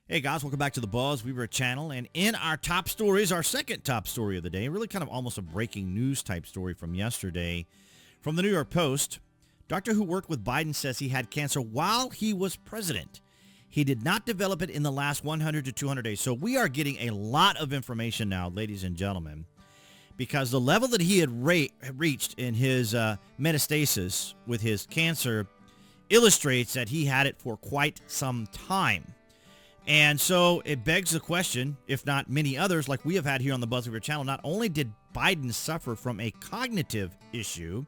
Hey guys, welcome back to the BuzWeaver channel. And in our top stories, our second top story of the day, really kind of almost a breaking news type story from yesterday from the New York Post. Doctor who worked with Biden says he had cancer while he was president. He did not develop it in the last 100 to 200 days. So we are getting a lot of information now, ladies and gentlemen, because the level that he had reached in his metastasis with his cancer illustrates that he had it for quite some time. And so it begs the question, if not many others like we have had here on the BuzWeaver channel, not only did Biden suffer from a cognitive issue,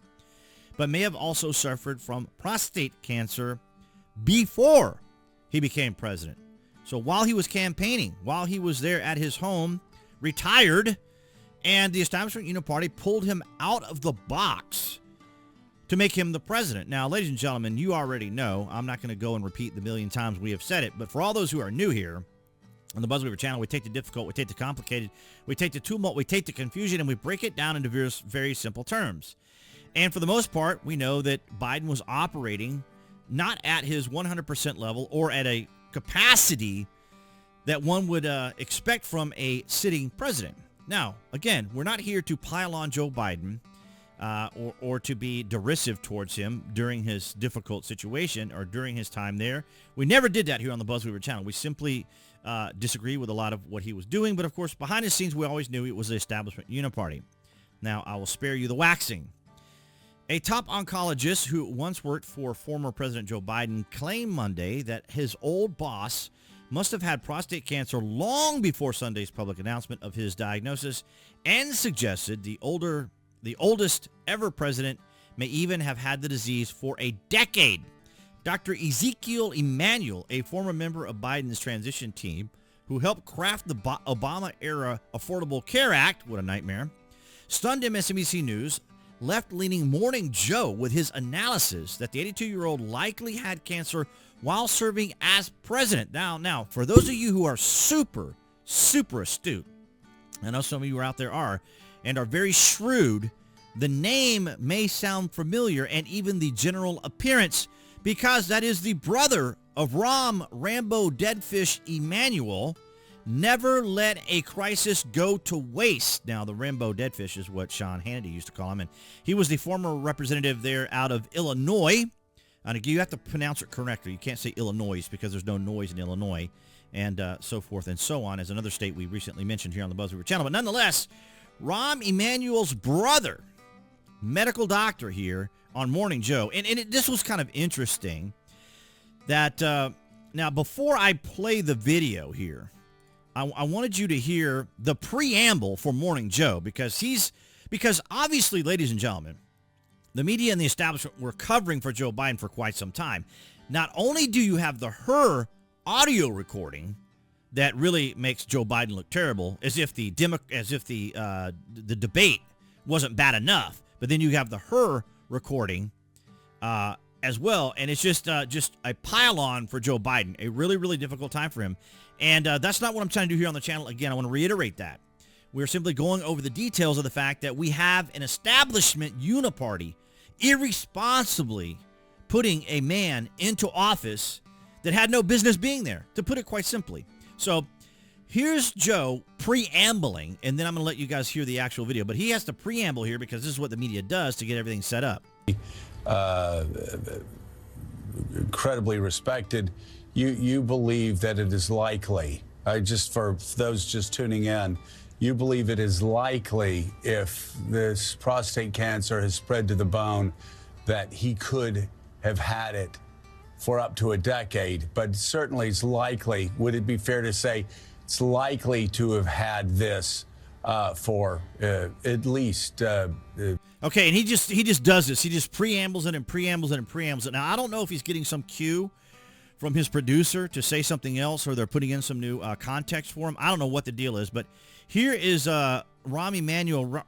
but may have also suffered from prostate cancer before he became president. So while he was campaigning, while he was there at his home, retired, and the establishment uniparty pulled him out of the box to make him the president. Now, ladies and gentlemen, you already know, I'm not going to go and repeat the million times we have said it, but for all those who are new here on the BuzWeaver channel, we take the difficult, we take the complicated, we take the tumult, we take the confusion, and we break it down into very simple terms. And for the most part, we know that Biden was operating not at his 100% level or at a capacity that one would expect from a sitting president. Now, again, we're not here to pile on Joe Biden or to be derisive towards him during his difficult situation or during his time there. We never did that here on the BuzWeaver channel. We simply disagree with a lot of what he was doing. But, of course, behind the scenes, we always knew it was the establishment uniparty. Now, I will spare you the waxing. A top oncologist who once worked for former President Joe Biden claimed Monday that his old boss must have had prostate cancer long before Sunday's public announcement of his diagnosis and suggested the oldest ever president may even have had the disease for a decade. Dr. Ezekiel Emanuel, a former member of Biden's transition team who helped craft the Obama-era Affordable Care Act, what a nightmare, stunned MSNBC News, left-leaning Morning Joe with his analysis that the 82-year-old likely had cancer while serving as president. Now, for those of you who are super astute, I know some of you out there are, and are very shrewd, the name may sound familiar and even the general appearance because that is the brother of Rahm Rambo Deadfish Emanuel. Never let a crisis go to waste. Now, the Rambo Deadfish is what Sean Hannity used to call him, and he was the former representative there out of Illinois. And again, you have to pronounce it correctly. You can't say Illinois because there's no noise in Illinois, and so forth and so on, as another state we recently mentioned here on the BuzWeaver channel. But nonetheless, Rahm Emanuel's brother, medical doctor here on Morning Joe, and this was kind of interesting that now before I play the video here, I wanted you to hear the preamble for Morning Joe because obviously, ladies and gentlemen, the media and the establishment were covering for Joe Biden for quite some time. Not only do you have her audio recording that really makes Joe Biden look terrible, as if the debate wasn't bad enough, but then you have her recording as well, and it's just a pile-on for Joe Biden, a really difficult time for him. And that's not what I'm trying to do here on the channel. Again, I want to reiterate that. We're simply going over the details of the fact that we have an establishment uniparty irresponsibly putting a man into office that had no business being there, to put it quite simply. So here's Joe preambling, and then I'm going to let you guys hear the actual video. But he has to preamble here because this is what the media does to get everything set up. Incredibly respected. You believe that it is likely, just for those just tuning in, you believe it is likely if this prostate cancer has spread to the bone that he could have had it for up to a decade, but certainly it's likely. Would it be fair to say it's likely to have had this for at least... Okay, and he just does this. He just preambles it and preambles it and preambles it. Now, I don't know if he's getting some cue from his producer to say something else, or they're putting in some new context for him. I don't know what the deal is, but here is Rahm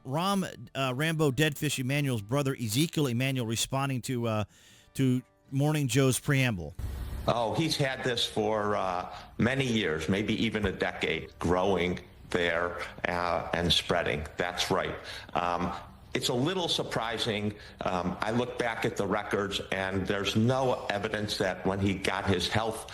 Rambo Deadfish Emanuel's brother Ezekiel Emanuel responding to Morning Joe's preamble. Oh, he's had this for many years, maybe even a decade, growing there and spreading. That's right. it's a little surprising. I look back at the records, and there's no evidence that when he got his health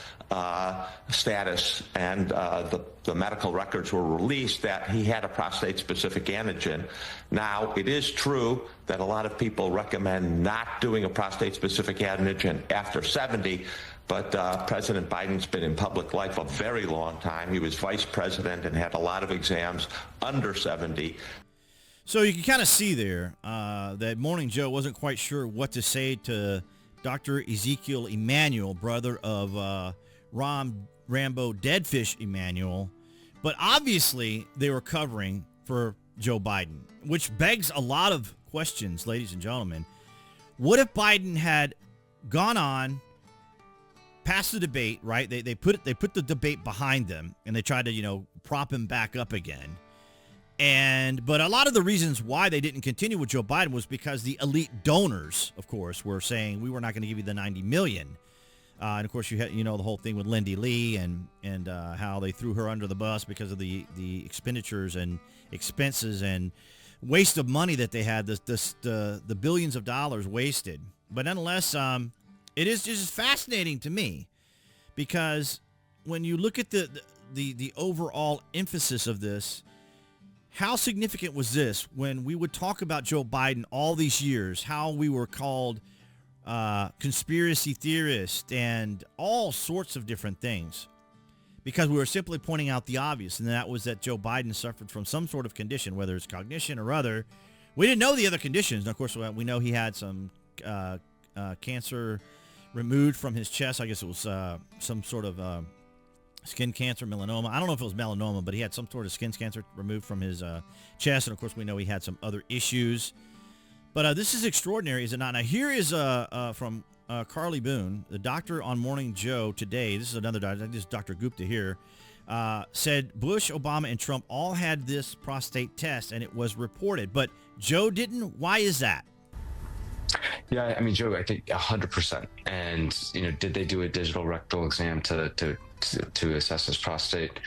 status and the medical records were released that he had a prostate-specific antigen. Now, it is true that a lot of people recommend not doing a prostate-specific antigen after 70, but President Biden's been in public life a very long time. He was vice president and had a lot of exams under 70. So you can kind of see there that Morning Joe wasn't quite sure what to say to Dr. Ezekiel Emanuel, brother of Rambo Deadfish Emanuel. But obviously they were covering for Joe Biden, which begs a lot of questions, ladies and gentlemen. What if Biden had gone on past the debate, right? They put the debate behind them, and they tried to, prop him back up again. But a lot of the reasons why they didn't continue with Joe Biden was because the elite donors, of course, were saying we were not going to give you the $90 million. And of course, you had, the whole thing with Lindy Lee and how they threw her under the bus because of the expenditures and expenses and waste of money that they had, the billions of dollars wasted. But nonetheless, it is just fascinating to me because when you look at the overall emphasis of this, how significant was this when we would talk about Joe Biden all these years, how we were called conspiracy theorist and all sorts of different things because we were simply pointing out the obvious, and that was that Joe Biden suffered from some sort of condition, whether it's cognition or other. We didn't know the other conditions. And of course, we know he had some cancer removed from his chest. I guess it was some sort of skin cancer, melanoma. I don't know if it was melanoma, but he had some sort of skin cancer removed from his chest. And of course, we know he had some other issues. But this is extraordinary, is it not? Now, here is from Carly Boone, the doctor on Morning Joe today. This is another doctor. This is Dr. Gupta here. Said Bush, Obama, and Trump all had this prostate test, and it was reported. But Joe didn't. Why is that? Yeah, I mean, Joe, I think 100%. And, did they do a digital rectal exam to assess his prostate?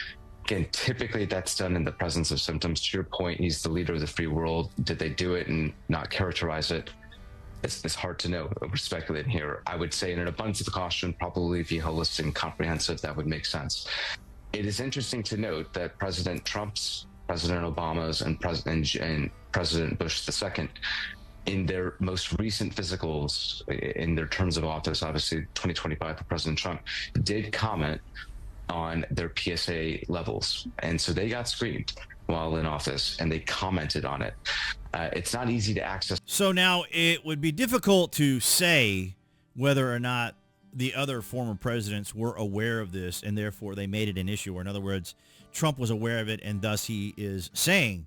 Again, typically that's done in the presence of symptoms. To your point, he's the leader of the free world. Did they do it and not characterize it? It's hard to know. We're speculating here. I would say in an abundance of caution, probably be holistic and comprehensive. That would make sense. It is interesting to note that President Trump's, President Obama's, and President Bush II, in their most recent physicals, in their terms of office, obviously 2025 for President Trump, did comment on their PSA levels. And so they got screened while in office, and they commented on it. It's not easy to access. So now it would be difficult to say whether or not the other former presidents were aware of this, and therefore they made it an issue. Or in other words, Trump was aware of it, and thus he is saying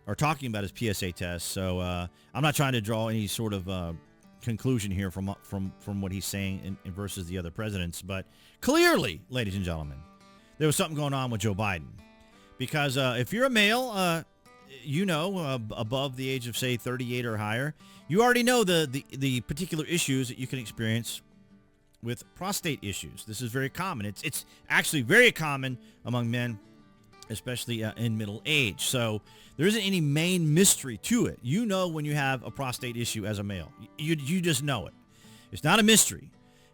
or talking about his PSA test. So I'm not trying to draw any sort of conclusion here from what he's saying in versus the other presidents. But clearly, ladies and gentlemen, there was something going on with Joe Biden. Because if you're a male, above the age of, say, 38 or higher, you already know the particular issues that you can experience with prostate issues. This is very common. It's actually very common among men, especially in middle age. So there isn't any main mystery to it. You know when you have a prostate issue as a male. You just know it. It's not a mystery.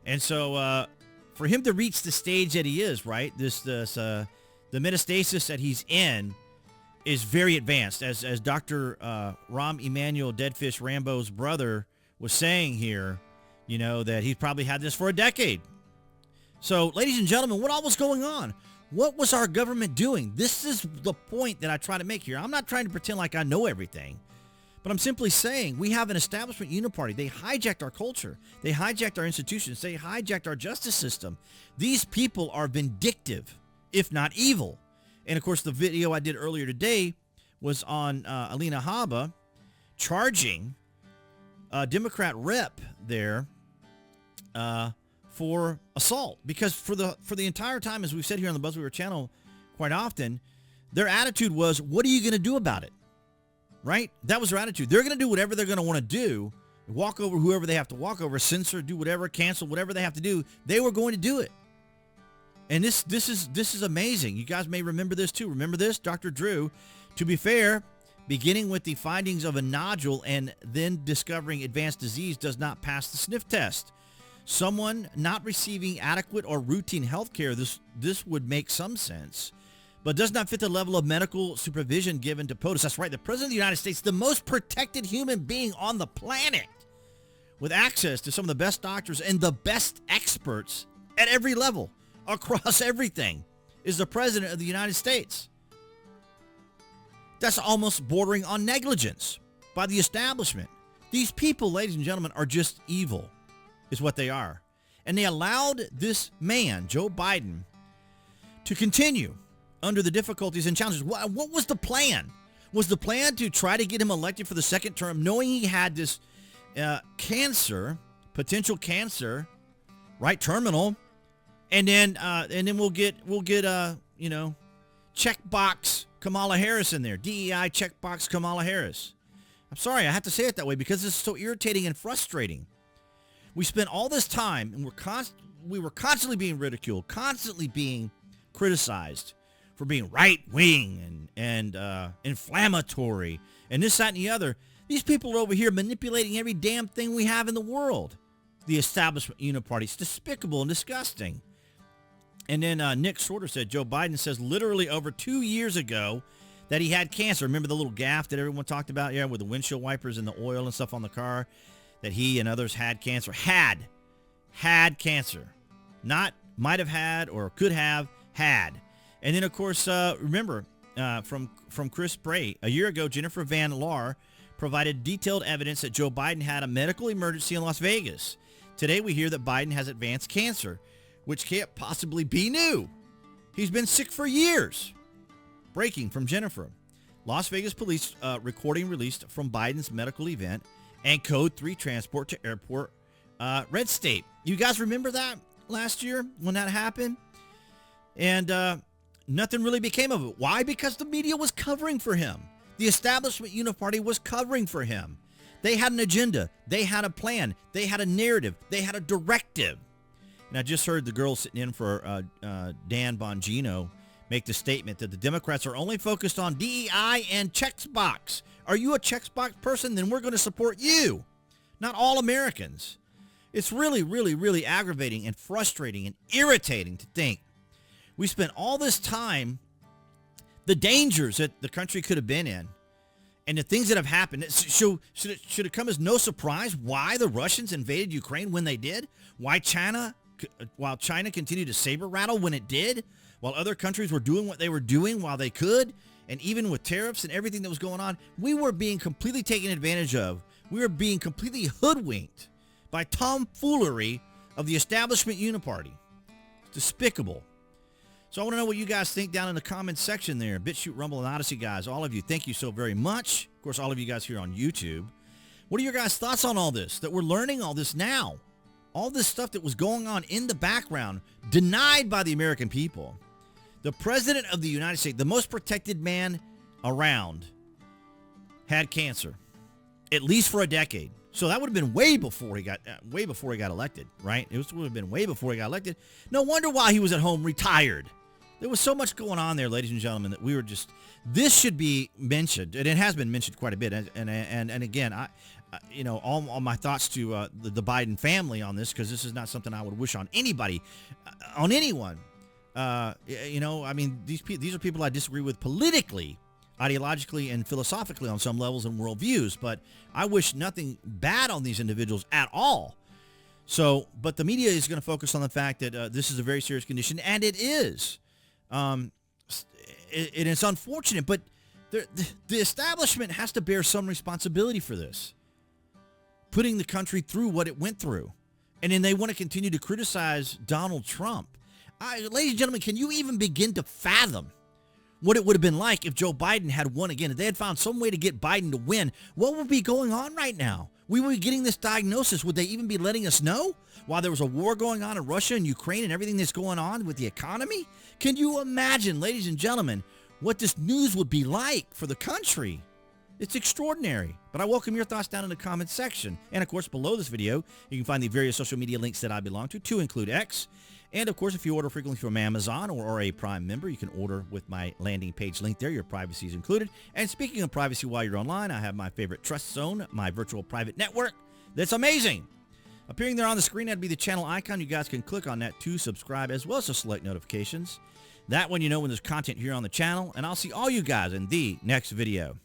And so for him to reach the stage that he is, right, the metastasis that he's in is very advanced. As Dr. Rahm Emanuel Deadfish Rambo's brother was saying here, that he's probably had this for a decade. So, ladies and gentlemen, what all was going on? What was our government doing? This is the point that I try to make here. I'm not trying to pretend like I know everything, but I'm simply saying we have an establishment uniparty. They hijacked our culture. They hijacked our institutions. They hijacked our justice system. These people are vindictive, if not evil. And, of course, the video I did earlier today was on Alina Habba charging a Democrat rep there for assault. Because for the entire time, as we've said here on the BuzWeaver channel quite often, their attitude was, what are you going to do about it? Right? That was their attitude. They're going to do whatever they're going to want to do, walk over whoever they have to walk over, censor, do whatever, cancel, whatever they have to do. They were going to do it. And this is amazing. You guys may remember this too. Remember this? Dr. Drew, to be fair, beginning with the findings of a nodule and then discovering advanced disease, does not pass the sniff test. Someone not receiving adequate or routine health care, this would make some sense, but does not fit the level of medical supervision given to POTUS. That's right, the President of the United States, the most protected human being on the planet, with access to some of the best doctors and the best experts at every level, across everything, is the President of the United States. That's almost bordering on negligence by the establishment. These people, ladies and gentlemen, are just evil, is what they are. And they allowed this man, Joe Biden, to continue under the difficulties and challenges. What was the plan? Was the plan to try to get him elected for the second term, knowing he had this cancer, potential cancer, right, terminal, and then we'll get checkbox Kamala Harris in there, DEI checkbox Kamala Harris. I'm sorry, I have to say it that way because this is so irritating and frustrating. We spent all this time and we were constantly being ridiculed, constantly being criticized for being right-wing and inflammatory and this, that, and the other. These people are over here manipulating every damn thing we have in the world. The establishment uniparty. It's despicable and disgusting. And then Nick Shorter said, Joe Biden says literally over 2 years ago that he had cancer. Remember the little gaffe that everyone talked about? Yeah, with the windshield wipers and the oil and stuff on the car, that he and others had cancer. Had cancer. Not might have had or could have had. And then, of course, remember, from Chris Bray, a year ago, Jennifer Van Laar provided detailed evidence that Joe Biden had a medical emergency in Las Vegas. Today, we hear that Biden has advanced cancer, which can't possibly be new. He's been sick for years. Breaking from Jennifer. Las Vegas police recording released from Biden's medical event and Code 3 transport to airport, Red State. You guys remember that last year when that happened? And nothing really became of it. Why? Because the media was covering for him. The establishment uniparty was covering for him. They had an agenda. They had a plan. They had a narrative. They had a directive. And I just heard the girl sitting in for Dan Bongino make the statement that the Democrats are only focused on DEI and checkbox. Are you a checkbox person? Then we're going to support you, not all Americans. It's really, really, really aggravating and frustrating and irritating to think we spent all this time, the dangers that the country could have been in, and the things that have happened. Should it come as no surprise why the Russians invaded Ukraine when they did? While China continued to saber rattle when it did? While other countries were doing what they were doing while they could? And even with tariffs and everything that was going on, we were being completely taken advantage of. We were being completely hoodwinked by tomfoolery of the establishment uniparty. It's despicable. So I want to know what you guys think down in the comments section there. BitChute, Rumble, and Odyssey guys. All of you, thank you so very much. Of course, all of you guys here on YouTube. What are your guys' thoughts on all this? That we're learning all this now. All this stuff that was going on in the background, denied by the American people. The President of the United States, the most protected man around, had cancer, at least for a decade. So that would have been way before he got elected, right? It would have been way before he got elected. No wonder why he was at home retired. There was so much going on there, ladies and gentlemen, that we were just. This should be mentioned, and it has been mentioned quite a bit. And again, all my thoughts to the Biden family on this, because this is not something I would wish on anybody, on anyone. I mean, these are people I disagree with politically, ideologically, and philosophically on some levels and worldviews, but I wish nothing bad on these individuals at all. So, but the media is going to focus on the fact that this is a very serious condition, and it is. It's unfortunate, but the establishment has to bear some responsibility for this, putting the country through what it went through. And then they want to continue to criticize Donald Trump. Ladies and gentlemen, can you even begin to fathom what it would have been like if Joe Biden had won again? If they had found some way to get Biden to win, what would be going on right now? We would be getting this diagnosis. Would they even be letting us know while there was a war going on in Russia and Ukraine and everything that's going on with the economy? Can you imagine, ladies and gentlemen, what this news would be like for the country? It's extraordinary. But I welcome your thoughts down in the comments section. And of course, below this video, you can find the various social media links that I belong to include X. And of course, if you order frequently from Amazon or are a Prime member, you can order with my landing page link there. Your privacy is included. And speaking of privacy while you're online, I have my favorite Trust Zone, my virtual private network. That's amazing. Appearing there on the screen, that'd be the channel icon. You guys can click on that to subscribe as well as to select notifications. That way you know when there's content here on the channel. And I'll see all you guys in the next video.